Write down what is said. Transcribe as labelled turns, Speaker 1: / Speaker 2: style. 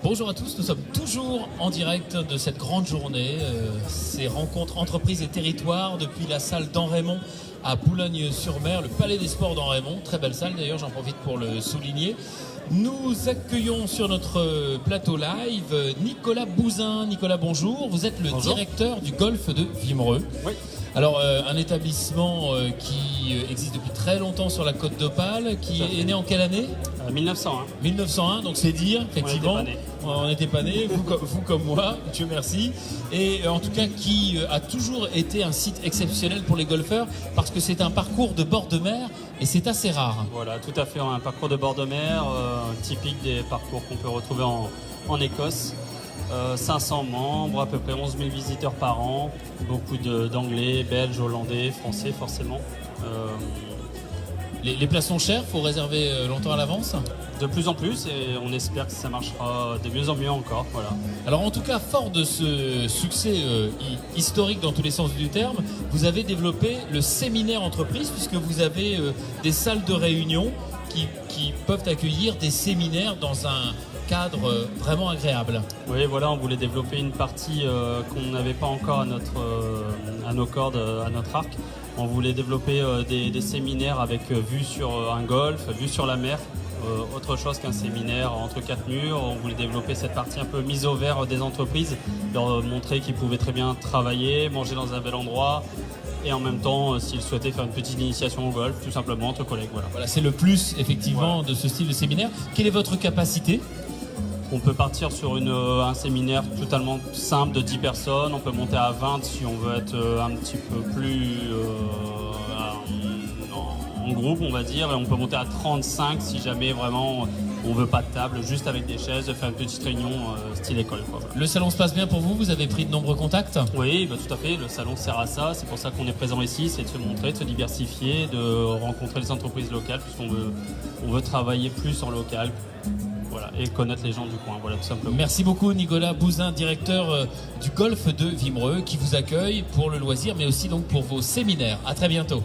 Speaker 1: Bonjour à tous, nous sommes toujours en direct de cette grande journée, ces rencontres entreprises et territoires depuis la salle d'Enraymond à Boulogne-sur-Mer, le Palais des Sports d'Enraymond, très belle salle d'ailleurs, j'en profite pour le souligner. Nous accueillons sur notre plateau live Nicolas Bouzin. Nicolas, bonjour, vous êtes le directeur du golf de Wimereux.
Speaker 2: Oui.
Speaker 1: Alors, un établissement qui existe depuis très longtemps sur la côte d'Opale, qui est né en quelle année
Speaker 2: 1901.
Speaker 1: 1901, donc c'est dire, effectivement, on n'était pas nés, vous comme moi, Dieu merci. Et en tout cas, qui a toujours été un site exceptionnel pour les golfeurs, parce que c'est un parcours de bord de mer, et c'est assez rare.
Speaker 2: Voilà, tout à fait, un parcours de bord de mer, typique des parcours qu'on peut retrouver en Écosse. 500 membres, à peu près 11 000 visiteurs par an, beaucoup d'anglais, belges, hollandais, français forcément.
Speaker 1: Les places sont chères, il faut réserver longtemps à l'avance.
Speaker 2: De plus en plus, et on espère que ça marchera de mieux en mieux encore. Voilà.
Speaker 1: Alors en tout cas, fort de ce succès historique dans tous les sens du terme, vous avez développé le séminaire entreprise, puisque vous avez des salles de réunion qui peuvent accueillir des séminaires dans un cadre vraiment agréable.
Speaker 2: Oui, voilà, on voulait développer une partie qu'on n'avait pas encore à nos cordes, à notre arc. On voulait développer des séminaires avec vue sur un golf, vue sur la mer, autre chose qu'un séminaire entre quatre murs. On voulait développer cette partie un peu mise au vert des entreprises, leur montrer qu'ils pouvaient très bien travailler, manger dans un bel endroit, et en même temps, s'ils souhaitaient faire une petite initiation au golf, tout simplement entre collègues.
Speaker 1: Voilà, c'est le plus effectivement de ce style de séminaire. Quelle est votre capacité ?
Speaker 2: On peut partir sur un séminaire totalement simple de 10 personnes, on peut monter à 20 si on veut être un petit peu plus en groupe, on va dire, et on peut monter à 35 si jamais vraiment on veut pas de table, juste avec des chaises, faire une petite réunion style école.
Speaker 1: Le salon se passe bien pour vous avez pris de nombreux contacts ?
Speaker 2: Oui, tout à fait, le salon sert à ça, c'est pour ça qu'on est présent ici, c'est de se montrer, de se diversifier, de rencontrer les entreprises locales, puisqu'on veut travailler plus en local. Voilà, et connaître les gens du coin, voilà, tout simplement.
Speaker 1: Merci beaucoup Nicolas Bouzin, directeur du golf de Wimereux, qui vous accueille pour le loisir, mais aussi donc pour vos séminaires. À très bientôt.